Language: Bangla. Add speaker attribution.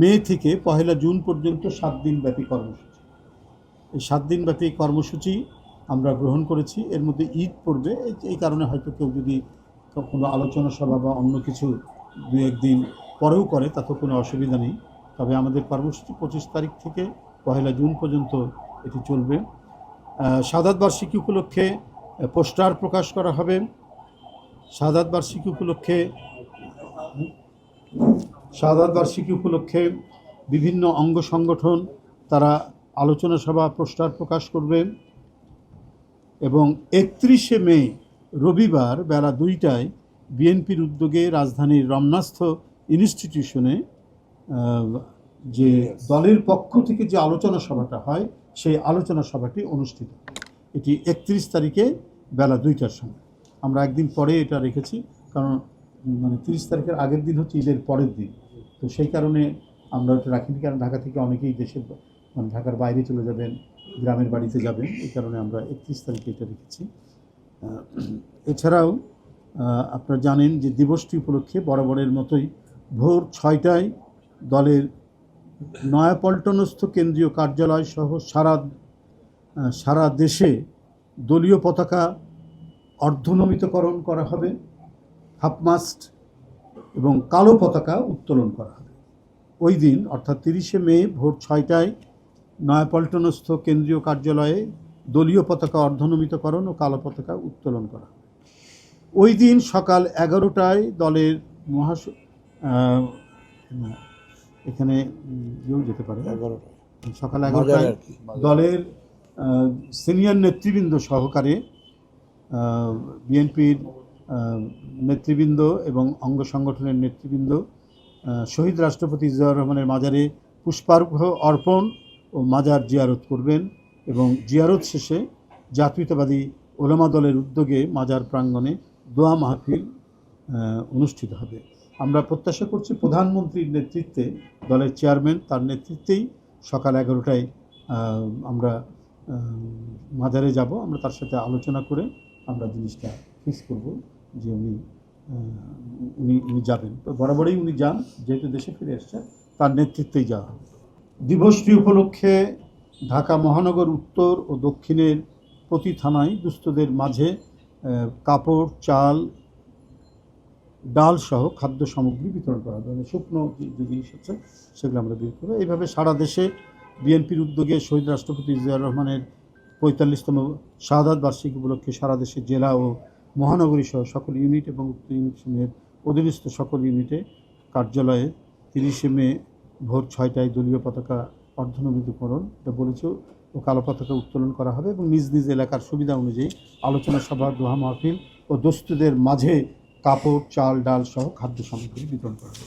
Speaker 1: মে থেকে 1 জুন পর্যন্ত 7 দিনব্যাপী কর্মসূচি। এই 7 দিনব্যাপী কর্মসূচি আমরা গ্রহণ করেছি। এর মধ্যে ঈদ পড়বে, এই কারণে হয়তো কেউ যদি কোনো আলোচনা সভা বা অন্য কিছু 2-1 দিন পরেও করে তাতে কোনো অসুবিধা নেই। তবে আমাদের কর্মসূচি 25 তারিখ থেকে 1 জুন পর্যন্ত এটি চলবে। শাহাদাত বার্ষিকী উপলক্ষে পোস্টার প্রকাশ করা হবে। শাহাদাত বার্ষিকী উপলক্ষে বিভিন্ন অঙ্গ সংগঠন তারা আলোচনা সভা পোস্টার প্রকাশ করবে এবং 31শে মে রবিবার বেলা 2টায় বিএনপির উদ্যোগে রাজধানীর রমনাস্থ ইনস্টিটিউশনে যে দলের পক্ষ থেকে যে আলোচনা সভাটা হয় সেই আলোচনা সভাটি অনুষ্ঠিত। এটি 31 তারিখে বেলা 2টার সময়। আমরা একদিন পরে এটা রেখেছি, কারণ 30 তারিখের আগের দিন হচ্ছে ঈদের পরের দিন, তো সেই কারণে আমরা এটা রাখিনি। কারণ ঢাকা থেকে অনেকেই দেশের ঢাকার বাইরে চলে যাবেন, গ্রামের বাড়িতে যাবেন, এই কারণে আমরা 31 তারিখে এটা রেখেছি। এছাড়াও আপনারা জানেন যে দিবসটি উপলক্ষে বরাবরের মতোই ভোর 6টায় দলের নয়াপল্টনস্থ কেন্দ্রীয় কার্যালয় সহ সারা দেশে দলীয় পতাকা অর্ধনমিতকরণ করা হবে, হাফমাস্ট এবং কালো পতাকা উত্তোলন করা হবে। ওই দিন অর্থাৎ 30শে মে ভোর 6টায় নয়াপল্টনস্থ কেন্দ্রীয় কার্যালয়ে দলীয় পতাকা অর্ধনমিতকরণ ও কালো পতাকা উত্তোলন করা হবে। ওই দিন সকাল 11টায় দলের এখানে যেতে পারে সকাল 11টায় দলের সিনিয়র নেতৃবৃন্দ সহকারে বিএনপির নেতৃবৃন্দ এবং অঙ্গ সংগঠনের নেতৃবৃন্দ শহীদ রাষ্ট্রপতি জিয়াউর রহমানের মাজারে পুষ্পার্ঘ্য অর্পণ ও মাজার জিয়ারত করবেন এবং জিয়ারত শেষে জাতীয়তাবাদী ওলামা দলের উদ্যোগে মাজার প্রাঙ্গণে দোয়া মাহফিল অনুষ্ঠিত হবে। আমরা প্রত্যাশা করছি প্রধানমন্ত্রীর নেতৃত্বে, দলের চেয়ারম্যান তার নেতৃত্বেই সকাল 11টায় আমরা মাজারে যাব। আমরা তার সাথে আলোচনা করে আমরা জিনিসটা ফিক্স করব যে উনি যাবেন। তো বরাবরই উনি যান, যেহেতু দেশে ফিরে এসছে তার নেতৃত্বেই যাওয়া হবে। দিবসটি উপলক্ষে ঢাকা মহানগর উত্তর ও দক্ষিণের প্রতি থানায় দুস্থদের মাঝে কাপড়, চাল, ডাল সহ খাদ্য সামগ্রী বিতরণ করা হবে। শুকনো যে জিনিস আছে সেগুলো আমরা বিতরণ করবো। এইভাবে সারা দেশে বিএনপির উদ্যোগে শহীদ রাষ্ট্রপতি জিয়াউর রহমানের 45তম শাহাদাত বার্ষিকী উপলক্ষে সারা দেশে জেলা ও মহানগরী সহ সকল ইউনিট এবং উক্ত ইউনিটের অধীনস্থ সকল ইউনিটে কার্যালয়ে 30শে মে ভোর 6টায় দলীয় পতাকা অর্ধনমিতকরণ এটা বলেছে ও কালো পতাকা উত্তোলন করা হবে এবং নিজ নিজ এলাকার সুবিধা অনুযায়ী আলোচনা সভা, দোয়া মাহফিল ও দোস্তদের মাঝে কাপড়, চাল, ডাল সহ খাদ্য সামগ্রী বিতরণ করা হবে।